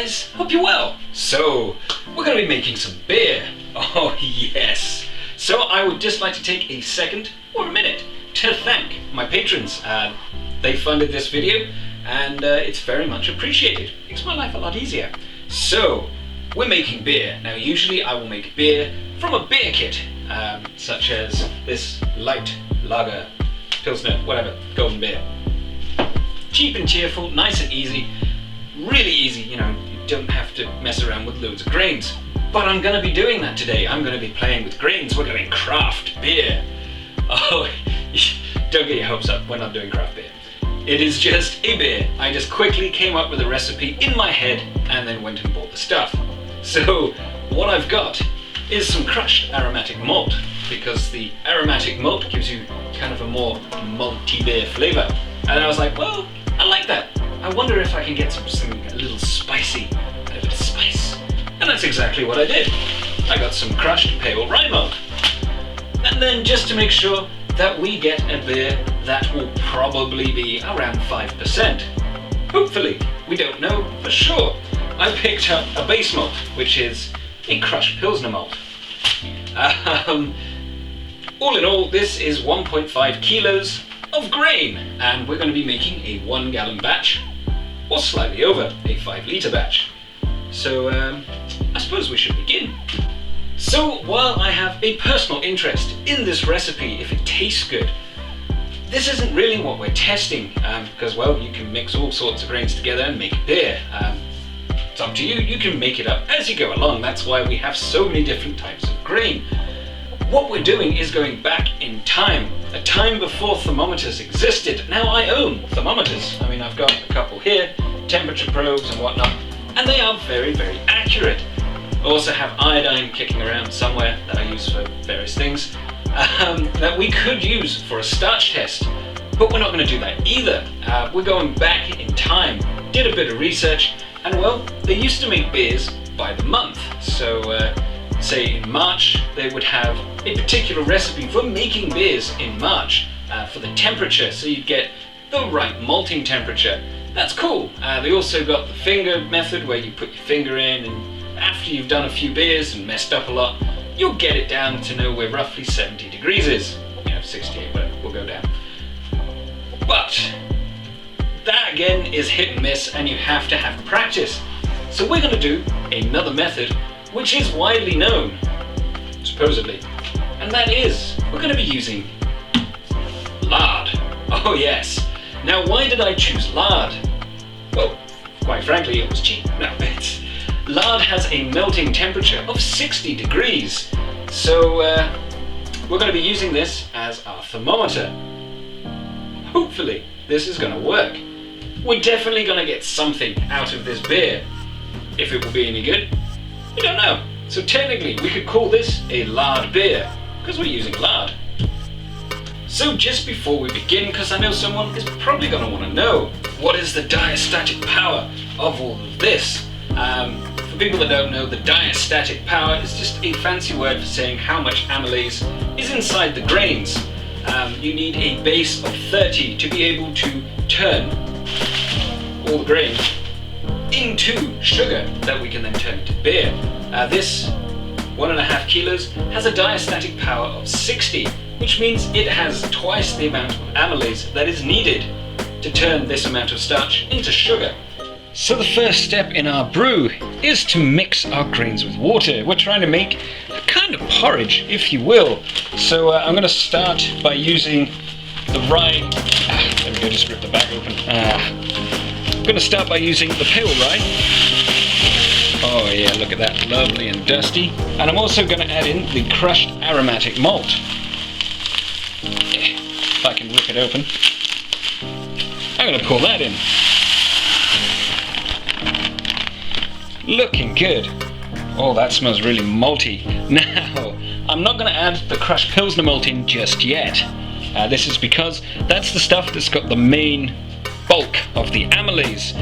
guys, hope you're well. So, we're going to be making some beer. Oh yes. So I would just like to take a second or a minute to thank my patrons. They funded this video and it's very much appreciated. Makes my life a lot easier. So, we're making beer. Now usually I will make beer from a beer kit, such as this light lager, pilsner, whatever, golden beer. Cheap and cheerful, nice and easy. Really easy, you don't have to mess around with loads of grains. But I'm going to be doing that today. I'm going to be playing with grains. We're doing craft beer. Oh, don't get your hopes up, we're not doing craft beer. It is just a beer. I just quickly came up with a recipe in my head and then went and bought the stuff. So what I've got is some crushed aromatic malt, because the aromatic malt gives you kind of a more malty beer flavour. And I was like, well, I like that. I wonder if I can get something a little spicy, a bit of spice. And that's exactly what I did. I got some crushed pale rye malt. And then just to make sure that we get a beer that will probably be around 5%. Hopefully, we don't know for sure. I picked up a base malt, which is a crushed pilsner malt. All in all, this is 1.5 kilos of grain, and we're going to be making a 1 gallon batch, or slightly over, a 5 litre batch. So I suppose we should begin. So while I have a personal interest in this recipe, if it tastes good, this isn't really what we're testing, because well, you can mix all sorts of grains together and make beer. It's up to you, you can make it up as you go along. That's why we have so many different types of grain. What we're doing is going back in time, a time before thermometers existed. Now I own thermometers. I mean, I've got a couple here, temperature probes and whatnot, and they are very, very accurate. I also have iodine kicking around somewhere that I use for various things, that we could use for a starch test, but we're not going to do that either. We're going back in time, did a bit of research, and well, they used to make beers by the month. So say in March, they would have a particular recipe for making beers in March for the temperature, so you'd get the right malting temperature. That's cool. They also got the finger method, where you put your finger in, and after you've done a few beers and messed up a lot, you'll get it down to know where roughly 70 degrees is. 68, whatever, we'll go down. But that again is hit and miss, and you have to have practice. So we're going to do another method, which is widely known, supposedly, and that is, we're going to be using lard. Oh yes. Now why did I choose lard? Well, quite frankly, it was cheap. No, lard has a melting temperature of 60 degrees, so we're going to be using this as our thermometer. Hopefully this is going to work. We're definitely going to get something out of this beer. If it will be any good, we don't know. So technically we could call this a lard beer, because we're using lard. So just before we begin, because I know someone is probably going to want to know, what is the diastatic power of all of this? For people that don't know, the diastatic power is just a fancy word for saying how much amylase is inside the grains. You need a base of 30 to be able to turn all the grain into sugar that we can then turn into beer. This 1.5 kilos has a diastatic power of 60, which means it has twice the amount of amylase that is needed to turn this amount of starch into sugar. So the first step in our brew is to mix our grains with water. We're trying to make a kind of porridge, if you will. So I'm going to start by using the rye. There we go, just rip the bag open. I'm going to start by using the pale rye. Oh yeah, look at that, lovely and dusty. And I'm also going to add in the crushed aromatic malt. If I can rip it open. I'm going to pour that in. Looking good. Oh, that smells really malty. Now, I'm not going to add the crushed pilsner malt in just yet. This is because that's the stuff that's got the main bulk of the amylase.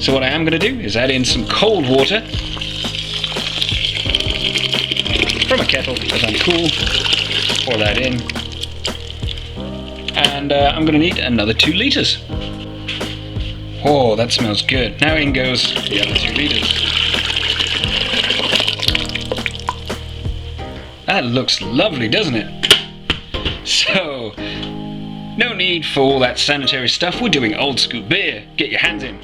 So what I am going to do is add in some cold water from a kettle, because I'm cool. Pour that in. And I'm going to need another 2 litres. Oh, that smells good. Now in goes the other 2 litres. That looks lovely, doesn't it? So, no need for all that sanitary stuff. We're doing old school beer. Get your hands in.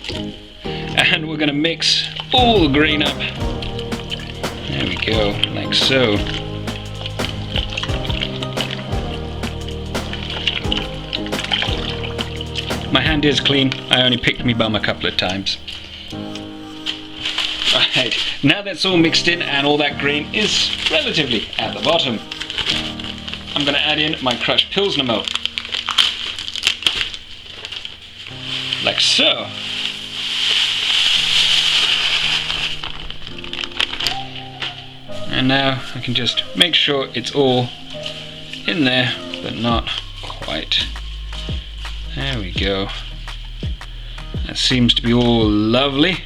And we're going to mix all the grain up. There we go, like so. My hand is clean. I only picked me bum a couple of times. Right, now that's all mixed in and all that grain is relatively at the bottom, I'm going to add in my crushed Pilsner malt. Like so. And now I can just make sure it's all in there, but not quite. There we go. That seems to be all lovely.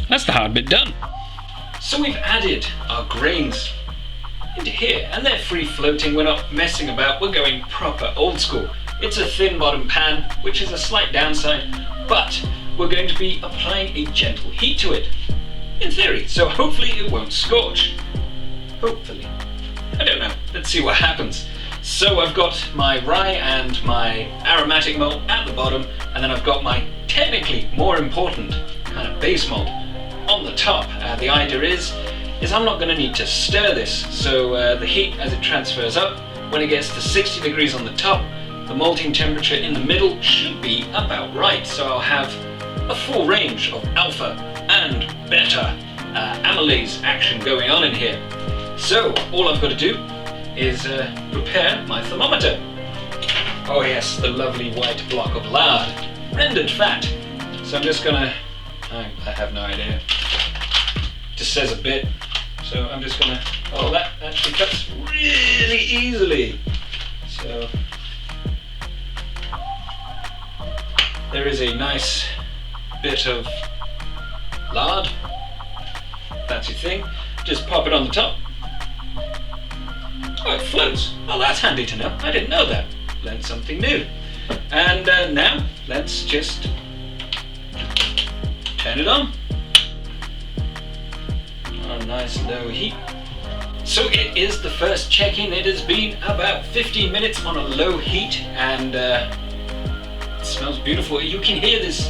That's the hard bit done. So we've added our grains into here and they're free floating. We're not messing about, we're going proper old school. It's a thin bottom pan, which is a slight downside, but we're going to be applying a gentle heat to it, in theory, so hopefully it won't scorch. Hopefully. I don't know, let's see what happens. So I've got my rye and my aromatic malt at the bottom, and then I've got my technically more important kind of base malt on the top. The idea is I'm not going to need to stir this, so the heat as it transfers up, when it gets to 60 degrees on the top, the malting temperature in the middle should be about right, so I'll have a full range of alpha and beta amylase action going on in here. So all I've got to do is prepare my thermometer. Oh yes, the lovely white block of lard, rendered fat. So I'm just gonna, I have no idea, just says a bit, so I'm just gonna, oh that actually cuts really easily. So there is a nice bit of lard, that's your thing, just pop it on the top. Oh, it floats. Oh, that's handy to know. I didn't know that. Learned something new. And now, let's just turn it on. On a nice low heat. So it is the first check-in. It has been about 15 minutes on a low heat, and it smells beautiful. You can hear this,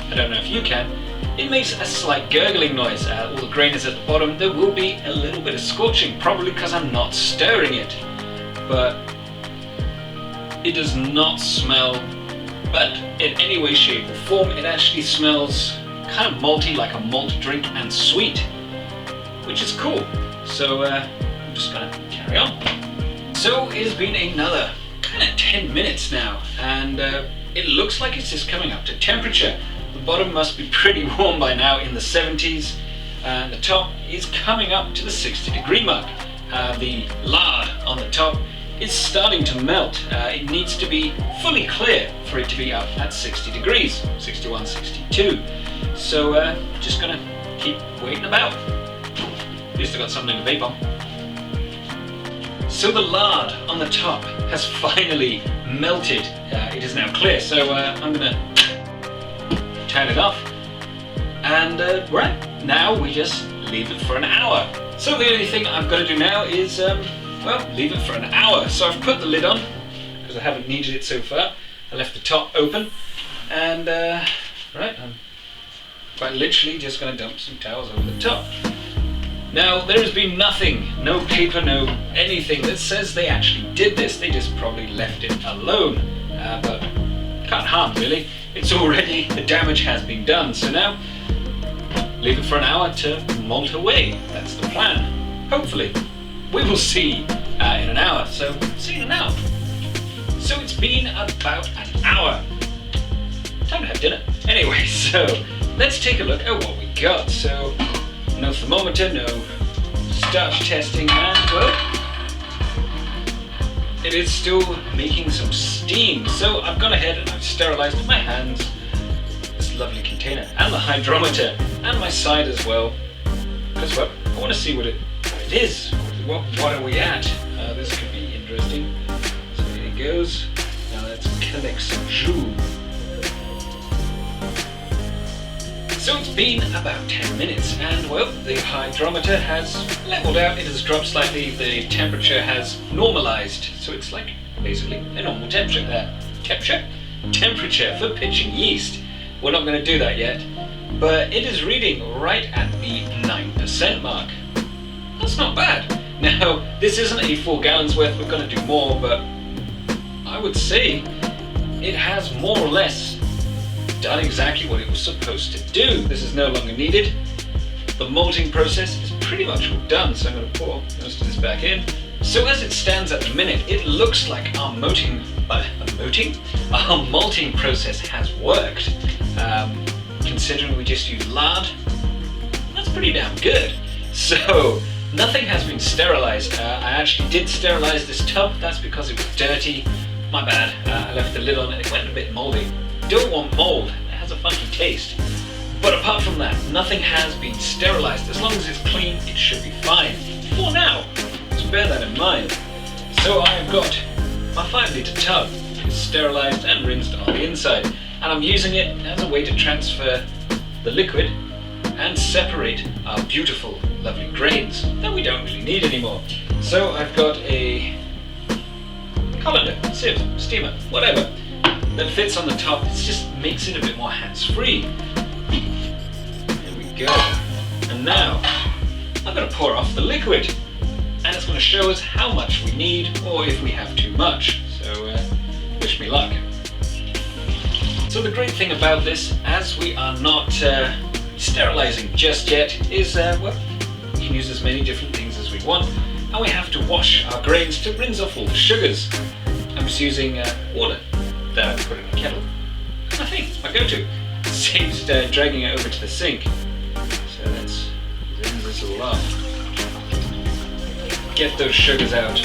I don't know if you can, it makes a slight gurgling noise. All the grain is at the bottom. There will be a little bit of scorching, probably because I'm not stirring it. But it does not smell bad in any way, shape or form. It actually smells kind of malty, like a malt drink, and sweet, which is cool. So I'm just gonna carry on. So it has been another kind of 10 minutes now, and it looks like it's just coming up to temperature. The bottom must be pretty warm by now, in the 70s, and the top is coming up to the 60-degree mark. The lard on the top is starting to melt. It needs to be fully clear for it to be up at 60 degrees, 61, 62. So just gonna keep waiting about. At least I got something to vape on. So the lard on the top has finally melted. It is now clear, so I'm gonna turn it off, and right, now we just leave it for an hour. So the only thing I've got to do now is, well, leave it for an hour. So I've put the lid on, because I haven't needed it so far. I left the top open, and right, I'm quite literally just going to dump some towels over the top. Now, there has been nothing, no paper, no anything that says they actually did this. They just probably left it alone, but can't harm really. It's already, the damage has been done. So now, leave it for an hour to malt away. That's the plan. Hopefully. We will see in an hour. So, see you in an hour. So it's been about an hour. Time to have dinner. Anyway, so let's take a look at what we got. So, no thermometer, no starch testing, and well, it is still making some steam. So I've gone ahead and I've sterilized my hands, this lovely container, and the hydrometer, and my side as well. Because well, I want to see what it is. What are we at? This could be interesting. So here it goes. Now let's collect some jus. So it's been about 10 minutes and well, the hydrometer has leveled out, it has dropped slightly, the temperature has normalized. So it's like basically a normal temperature for pitching yeast. We're not going to do that yet, but it is reading right at the 9% mark. That's not bad. Now, this isn't a 4 gallons worth, we're going to do more, but I would say it has more or less done exactly what it was supposed to do. This is no longer needed. The malting process is pretty much all done, so I'm going to pour most of this back in. So as it stands at the minute, it looks like our malting process has worked. Considering we just used lard, that's pretty damn good. So nothing has been sterilized. I actually did sterilize this tub. That's because it was dirty. My bad. I left the lid on and it went a bit moldy. Don't want mold. It has a funky taste. But apart from that, nothing has been sterilized. As long as it's clean, it should be fine. For now. So bear that in mind. So I've got my 5-litre tub. It's sterilized and rinsed on the inside. And I'm using it as a way to transfer the liquid and separate our beautiful, lovely grains that we don't really need anymore. So I've got a colander, sieve, steamer, whatever, that fits on the top. It just makes it a bit more hands-free. There we go. And now I'm going to pour off the liquid, and it's going to show us how much we need or if we have too much. So wish me luck. So the great thing about this, as we are not sterilizing just yet, is well, we can use as many different things as we want, and we have to wash our grains to rinse off all the sugars. I'm just using water that I put in a kettle. I think my go-to saves dragging it over to the sink. So let's rinse this all off. Get those sugars out.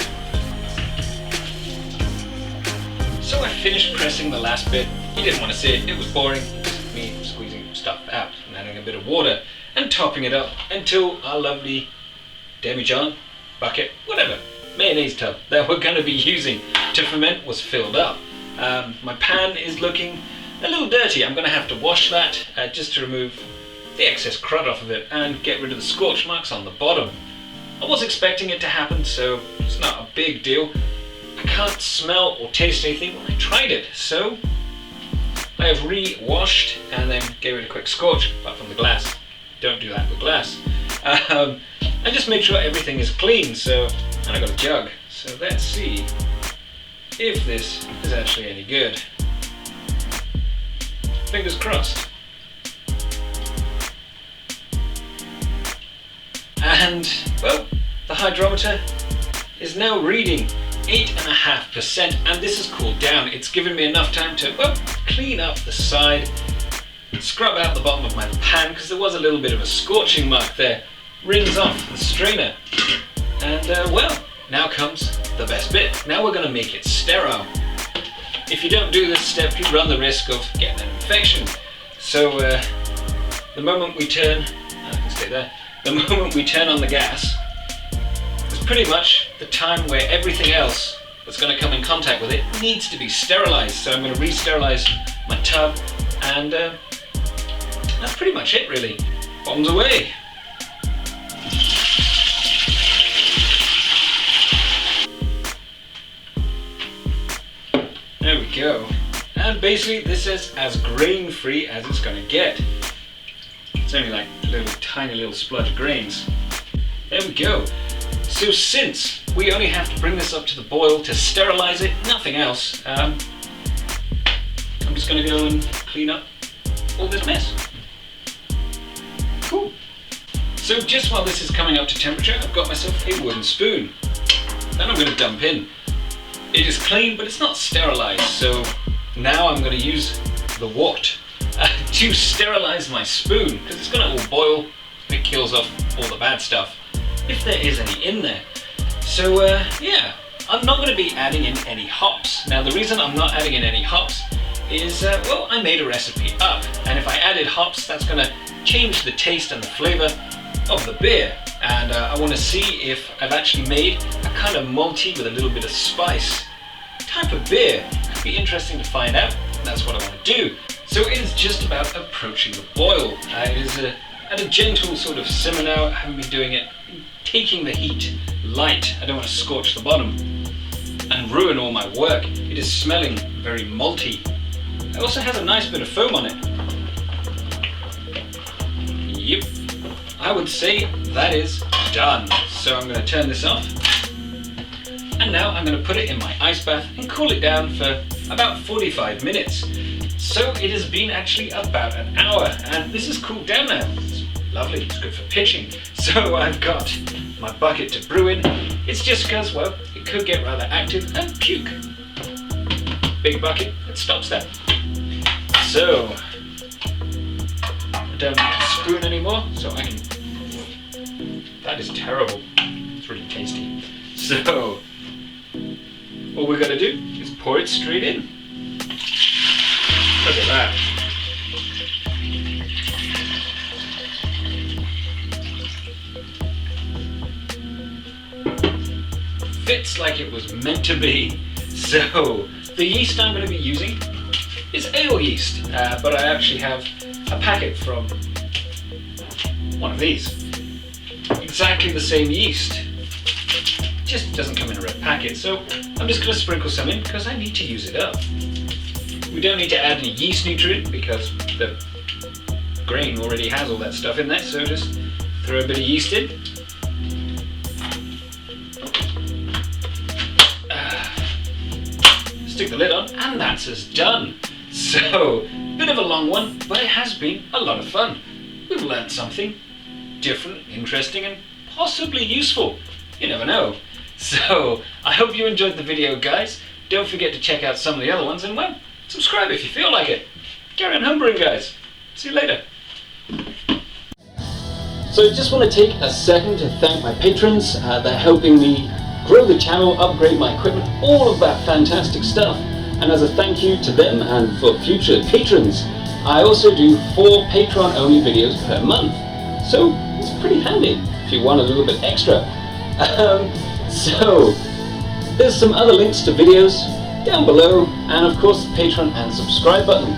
So I finished pressing the last bit. You didn't want to see it, it was boring. Just me squeezing stuff out and adding a bit of water and topping it up until our lovely demijohn, bucket, whatever, mayonnaise tub that we're going to be using to ferment was filled up. My pan is looking a little dirty. I'm going to have to wash that just to remove the excess crud off of it and get rid of the scorch marks on the bottom. I was expecting it to happen, so it's not a big deal. I can't smell or taste anything when I tried it, so I have re-washed and then gave it a quick scorch, apart from the glass. Don't do that with glass. And just make sure everything is clean, and I got a jug. So let's see if this is actually any good. Fingers crossed. And, well, the hydrometer is now reading 8.5%, and this has cooled down. It's given me enough time to, well, clean up the side, scrub out the bottom of my pan because there was a little bit of a scorching mark there, rinse off the strainer, and well, now comes the best bit. Now we're going to make it sterile. If you don't do this step, you run the risk of getting an infection. So the moment we turn, I can stay there, the moment we turn on the gas, pretty much the time where everything else that's going to come in contact with it needs to be sterilized. So I'm going to re-sterilize my tub, and that's pretty much it really. Bombs away. There we go. And basically this is as grain free as it's going to get. It's only like a tiny little splodge of grains. There we go. So since we only have to bring this up to the boil to sterilize it, nothing else, I'm just going to go and clean up all this mess. Cool. So just while this is coming up to temperature, I've got myself a wooden spoon. Then I'm going to dump in. It is clean, but it's not sterilized, so now I'm going to use the wort to sterilize my spoon, because it's going to all boil. It kills off all the bad stuff, if there is any in there. So yeah, I'm not going to be adding in any hops. Now the reason I'm not adding in any hops is, well, I made a recipe up, and if I added hops, that's going to change the taste and the flavour of the beer. And I want to see if I've actually made a kind of malty with a little bit of spice type of beer. Could be interesting to find out. That's what I want to do. So it is just about approaching the boil. It is at a gentle sort of simmer now. I haven't been doing it, taking the heat light. I don't want to scorch the bottom and ruin all my work. It is smelling very malty. It also has a nice bit of foam on it. Yep, I would say that is done. So I'm going to turn this off. And now I'm going to put it in my ice bath and cool it down for about 45 minutes. So it has been actually about an hour, and this is cooled down now. It's lovely, it's good for pitching. So I've got my bucket to brew in. It's just because, well, it could get rather active and puke. Big bucket, it stops that. So I don't need a spoon anymore, so I can... That is terrible. It's really tasty. So all we're going to do is pour it straight in. Look at that. Fits like it was meant to be. So the yeast I'm going to be using is ale yeast, but I actually have a packet from one of these. Exactly the same yeast. Just doesn't come in a red packet, so I'm just going to sprinkle some in because I need to use it up. We don't need to add any yeast nutrient because the grain already has all that stuff in there, so just throw a bit of yeast in. Stick the lid on, and that's us done. So, bit of a long one, but it has been a lot of fun. We've learned something different, interesting, and possibly useful. You never know. So, I hope you enjoyed the video, guys. Don't forget to check out some of the other ones, and well, subscribe if you feel like it. Carry on homebrewing, guys. See you later. So I just want to take a second to thank my patrons. They're helping me grow the channel, upgrade my equipment, all of that fantastic stuff. And as a thank you to them and for future patrons, I also do 4 Patreon-only videos per month. So it's pretty handy if you want a little bit extra. So there's some other links to videos down below, and of course the Patreon and subscribe button.